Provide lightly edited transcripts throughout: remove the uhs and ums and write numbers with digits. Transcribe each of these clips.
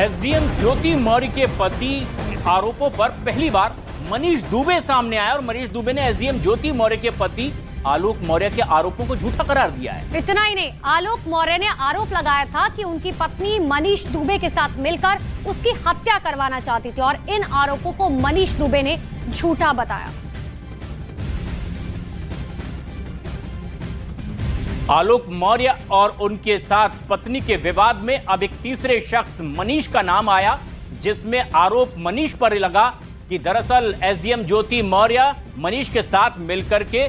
SDM ज्योति मौर्य के पति आरोपों पर पहली बार मनीष दुबे सामने आया और मनीष दुबे ने एसडीएम ज्योति मौर्य के पति आलोक मौर्य के आरोपों को झूठा करार दिया है। इतना ही नहीं, आलोक मौर्य ने आरोप लगाया था कि उनकी पत्नी मनीष दुबे के साथ मिलकर उसकी हत्या करवाना चाहती थी और इन आरोपों को मनीष दुबे ने झूठा बताया। आलोक मौर्य और उनके साथ पत्नी के विवाद में अब एक तीसरे शख्स मनीष का नाम आया, जिसमें आरोप मनीष पर लगा कि दरअसल एसडीएम ज्योति मौर्य मनीष के साथ मिलकर के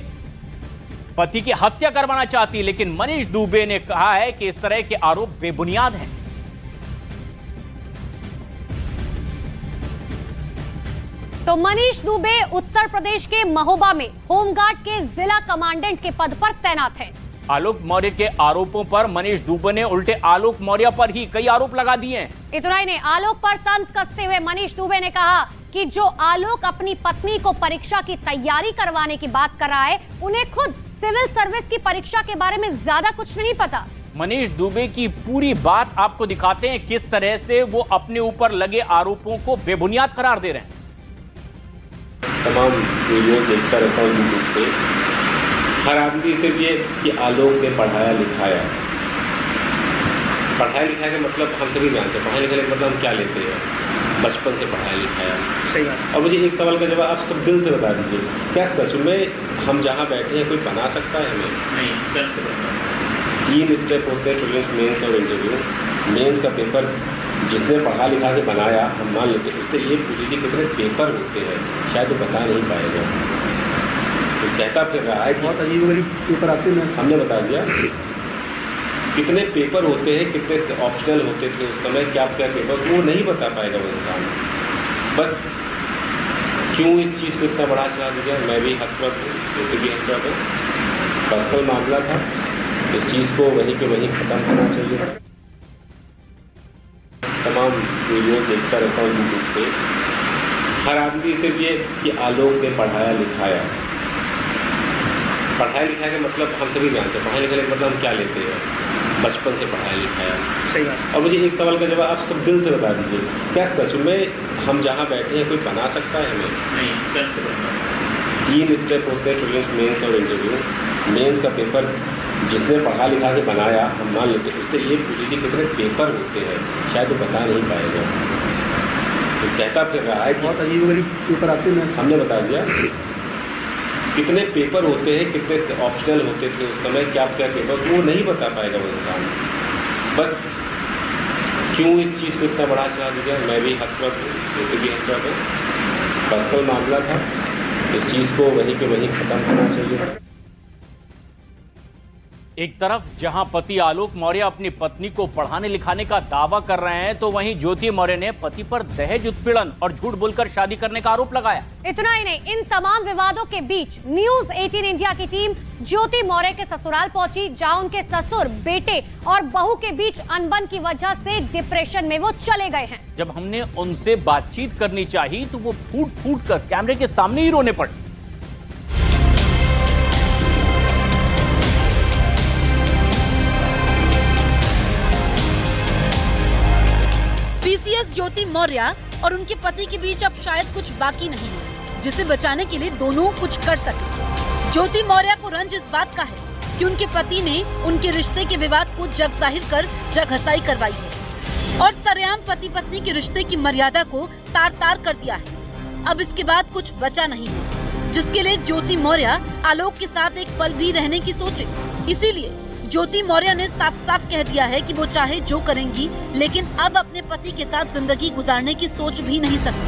पति की हत्या करवाना चाहती, लेकिन मनीष दुबे ने कहा है कि इस तरह के आरोप बेबुनियाद हैं। तो मनीष दुबे उत्तर प्रदेश के महोबा में होमगार्ड के जिला कमांडेंट के पद पर तैनात हैं। आलोक मौर्य के आरोपों पर मनीष दुबे ने उल्टे आलोक मौर्य पर ही कई आरोप लगा दिए हैं। इतना ही नहीं, आलोक पर तंज कसते हुए मनीष दुबे ने कहा कि जो आलोक अपनी पत्नी को परीक्षा की तैयारी करवाने की बात कर रहा है, उन्हें खुद सिविल सर्विस की परीक्षा के बारे में ज्यादा कुछ नहीं पता। मनीष दुबे की पूरी बात आपको दिखाते हैं किस तरह से वो अपने ऊपर लगे आरोपों को बेबुनियाद करार दे रहे हैं। तमाम वीडियो देखता रहता हूँ यूट्यूब पे, हर आदमी सिर्फ ये कि आलोक ने पढ़ाया लिखाया का मतलब हम सभी जानते हैं। पढ़ाई लिखाई का मतलब हम क्या लेते हैं, बचपन से पढ़ाया लिखाया। सही बात। और मुझे एक सवाल का जवाब आप सब दिल से बता दीजिए, क्या सच में हम जहाँ बैठे हैं कोई बना सकता है हमें? नहीं, सर से बता। 3 स्टेप होते हैं प्रीलिम्स, मेंस और इंटरव्यू। मेंस का पेपर जिसने पढ़ा लिखा के बनाया, हम मान लेते हैं, उससे ये पूछ लीजिए कितने पेपर होते हैं, शायद वो बता नहीं पाएगा। तो कहता फिर रहा है बहुत अजीब पेपर आते हैं। हमने बता दिया कितने पेपर होते हैं, कितने ऑप्शनल होते थे उस समय, क्या क्या पेपर, वो नहीं बता पाएगा वो इंसान। बस क्यों इस चीज़ को इतना बड़ा चला दिया? मैं भी हतप्रभ हूँ, ज्योति भी हतप्रभ है। पर्सनल मामला था, इस चीज़ को वहीं के वहीं ख़त्म करना चाहिए। तमाम वीडियो देखता रहता हूँ यूट्यूब पे, हर आदमी सिर्फ ये कि आलोक ने पढ़ाया लिखाया का मतलब हम सभी जानते हैं। पढ़ाई लिखाई का मतलब हम क्या लेते हैं, बचपन से पढ़ाया लिखाया। सही बात। और मुझे एक सवाल का जवाब आप सब दिल से बता दीजिए, क्या सच में हम जहाँ बैठे हैं कोई बना सकता है हमें? नहीं, सर से बता। 3 स्टेप होते हैं प्रीलिम्स, मेंस और इंटरव्यू। मेंस का पेपर जिसने पढ़ा लिखा के बनाया, हम मान लेते हैं, उससे ये पूछ लीजिए कितने पेपर होते हैं, शायद वो बता नहीं पाएगा। तो कहता फिर रहा है बहुत अजीब पेपर आते हैं। हमने बता दिया कितने पेपर होते हैं, कितने ऑप्शनल होते थे उस समय, क्या क्या पेपर, वो नहीं बता पाएगा वो इंसान। बस क्यों इस चीज़ को इतना बड़ा चला दिया? मैं भी हतप्रभ हूँ, ज्योति भी हतप्रभ है। पर्सनल मामला था, इस चीज़ को वहीं के वहीं ख़त्म करना चाहिए। एक तरफ जहां पति आलोक मौर्य अपनी पत्नी को पढ़ाने लिखाने का दावा कर रहे हैं, तो वहीं ज्योति मौर्य ने पति पर दहेज उत्पीड़न और झूठ बोलकर शादी करने का आरोप लगाया। इतना ही नहीं, इन तमाम विवादों के बीच न्यूज 18 इंडिया की टीम ज्योति मौर्य के ससुराल पहुंची, जहां उनके ससुर, बेटे और बहू के बीच अनबन की वजह से डिप्रेशन में वो चले गए हैं। जब हमने उनसे बातचीत करनी चाहिए तो वो फूट फूट कर कैमरे के सामने ही रोने पड़े। पीसीएस ज्योति मौर्य और उनके पति के बीच अब शायद कुछ बाकी नहीं है, जिसे बचाने के लिए दोनों कुछ कर सके। ज्योति मौर्य को रंज इस बात का है कि उनके पति ने उनके रिश्ते के विवाद को जग जाहिर कर जगहसाई करवाई है और सरेआम पति पत्नी के रिश्ते की मर्यादा को तार तार कर दिया है। अब इसके बाद कुछ बचा नहीं है, जिसके लिए ज्योति मौर्य आलोक के साथ एक पल भी रहने की सोचे। इसीलिए ज्योति मौर्य ने साफ साफ कह दिया है कि वो चाहे जो करेंगी, लेकिन अब अपने पति के साथ जिंदगी गुजारने की सोच भी नहीं सकती।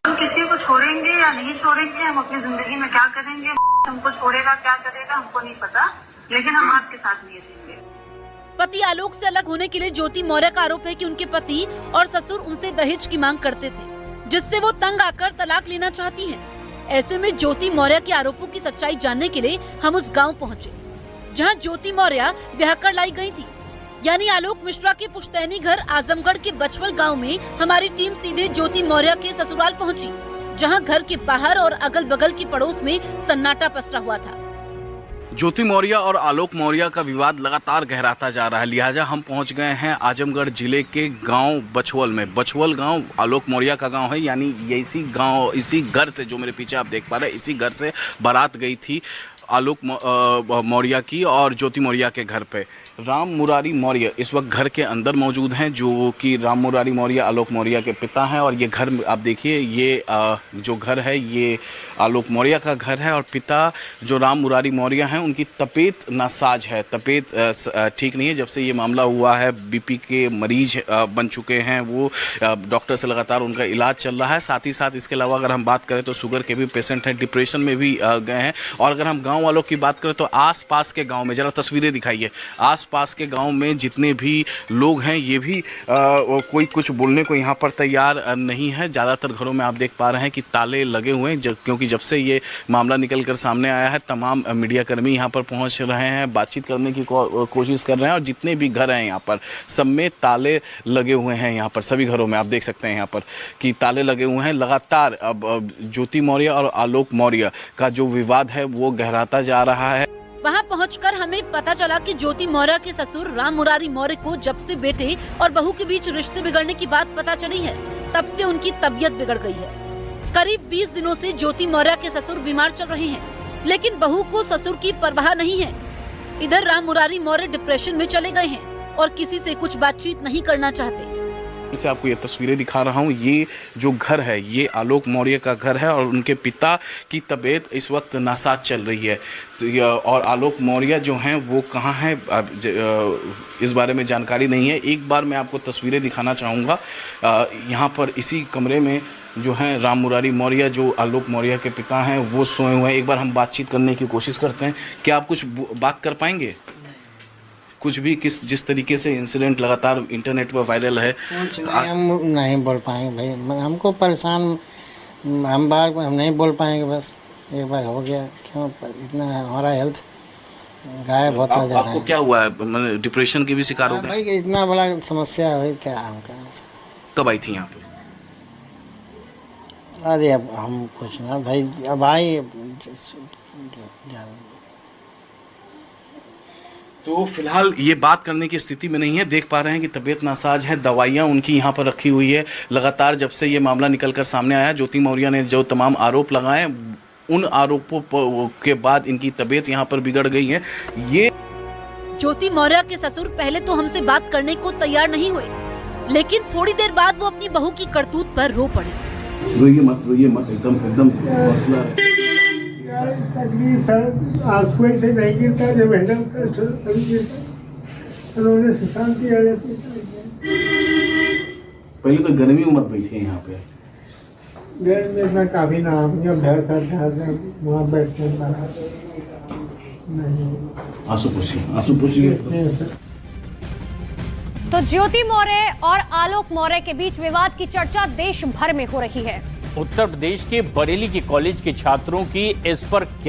हम किसी को छोड़ेंगे या नहीं छोड़ेंगे, हम अपनी जिंदगी में क्या करेंगे, हमको छोड़ेगा क्या करेगा हमको नहीं पता, लेकिन हम आपके साथ नहीं रहेंगे। पति आलोक से अलग होने के लिए ज्योति मौर्य का आरोप है कि उनके पति और ससुर उनसे दहेज की मांग करते थे, जिससे वो तंग आकर तलाक लेना चाहती है। ऐसे में ज्योति मौर्य के आरोपों की सच्चाई जानने के लिए हम उस गाँव पहुँचे जहाँ ज्योति मौर्य ब्याह कर लाई गयी थी, यानी आलोक मिश्रा के पुश्तैनी घर आजमगढ़ के बचवल गांव में। हमारी टीम सीधे ज्योति मौर्य के ससुराल पहुंची, जहां घर के बाहर और अगल बगल की पड़ोस में सन्नाटा पसरा हुआ था। ज्योति मौर्य और आलोक मौर्य का विवाद लगातार गहराता जा रहा है, लिहाजा हम पहुंच गए हैं आजमगढ़ जिले के गांव बछवल में। बछवल गांव आलोक मौर्य का गांव है, यानी ये इसी घर से, जो मेरे पीछे आप देख पा रहे हैं, इसी घर से बारात गई थी आलोक मौर्य की और ज्योति मौर्य के घर पे। राम मुरारी मौर्य इस वक्त घर के अंदर मौजूद हैं, जो कि राम मुरारी मौर्य आलोक मौर्य के पिता हैं। और ये घर आप देखिए, ये जो घर है ये आलोक मौर्य का घर है और पिता जो राम मुरारी मौर्य हैं उनकी तबीयत नासाज है, तबीयत ठीक नहीं है। जब से ये मामला हुआ है, बीपी के मरीज बन चुके हैं वो, डॉक्टर से लगातार उनका इलाज चल रहा है। साथ ही साथ इसके अलावा अगर हम बात करें तो शुगर के भी पेशेंट हैं, डिप्रेशन में भी गए हैं। और अगर हम गाँव वालों की बात करें तो आस-पास के गाँव में, ज़रा तस्वीरें दिखाइए, पास के गांव में जितने भी लोग हैं ये भी कोई कुछ बोलने को यहाँ पर तैयार नहीं है। ज़्यादातर घरों में आप देख पा रहे हैं कि ताले लगे हुए हैं, क्योंकि जब से ये मामला निकल कर सामने आया है तमाम मीडियाकर्मी यहाँ पर पहुँच रहे हैं, बातचीत करने की कोशिश कर रहे हैं। और जितने भी घर हैं यहाँ पर सब में ताले लगे हुए हैं। यहाँ पर सभी घरों में आप देख सकते हैं यहाँ पर कि ताले लगे हुए हैं। लगातार अब ज्योति मौर्य और आलोक मौर्य का जो विवाद है वो गहराता जा रहा है। वहां पहुंचकर हमें पता चला कि ज्योति मौर्य के ससुर राम मुरारी मौर्य को जब से बेटे और बहू के बीच रिश्ते बिगड़ने की बात पता चली है, तब से उनकी तबीयत बिगड़ गई है। करीब 20 दिनों से ज्योति मौर्य के ससुर बीमार चल रहे हैं, लेकिन बहू को ससुर की परवाह नहीं है। इधर राम मुरारी मौर्य डिप्रेशन में चले गए हैं और किसी से कुछ बातचीत नहीं करना चाहते। से आपको ये तस्वीरें दिखा रहा हूँ, ये जो घर है ये आलोक मौर्य का घर है और उनके पिता की तबीयत इस वक्त नासाज चल रही है। तो और आलोक मौर्य जो हैं वो कहाँ हैं इस बारे में जानकारी नहीं है। एक बार मैं आपको तस्वीरें दिखाना चाहूँगा। यहाँ पर इसी कमरे में जो हैं राम मुरारी मौर्य, जो आलोक मौर्य के पिता हैं, वो सोए हुए हैं। एक बार हम बातचीत करने की कोशिश करते हैं। क्या आप कुछ बात कर पाएंगे? कुछ भी जिस तरीके से इंसिडेंट लगातार इंटरनेट पर वायरल है, हम नहीं बोल पाएंगे भाई, हमको परेशान, हम नहीं बोल पाएंगे। बस एक बार हो गया, क्यों इतना हमारा हेल्थ गायब होता जा रहा है। आपको क्या हुआ है? मतलब डिप्रेशन की भी शिकार हो गए? भाई इतना बड़ा समस्या हुई, क्या हम करना। कब आई थी यहाँ पे? अरे अब हम कुछ ना भाई, अब आई तो फिलहाल ये बात करने की स्थिति में नहीं है। देख पा रहे हैं कि तबीयत नासाज है, दवाइयाँ उनकी यहाँ पर रखी हुई है। लगातार जब से ये मामला निकलकर सामने आया, ज्योति मौर्य ने जो तमाम आरोप लगाए, उन आरोपों के बाद इनकी तबीयत यहाँ पर बिगड़ गई है। ये ज्योति मौर्य के ससुर पहले तो हमसे बात करने को तैयार नहीं हुए, लेकिन थोड़ी देर बाद वो अपनी बहू की करतूत पर रो पड़े। रोइए मत, एकदम हौसला। तकलीफ आंसू से नहीं गिरता, जब हैंडल गिरता रोने से शांति आ जाती है। पहले तो गर्मी में मत बैठिए यहाँ पे, गर्मी में काफी ना अभ्यास वहाँ बैठते हैं। आंसू पूछिए। तो ज्योति मौर्य और आलोक मौर्य के बीच विवाद की चर्चा देश भर में हो रही है। उत्तर प्रदेश के बरेली के कॉलेज के छात्रों की इस पर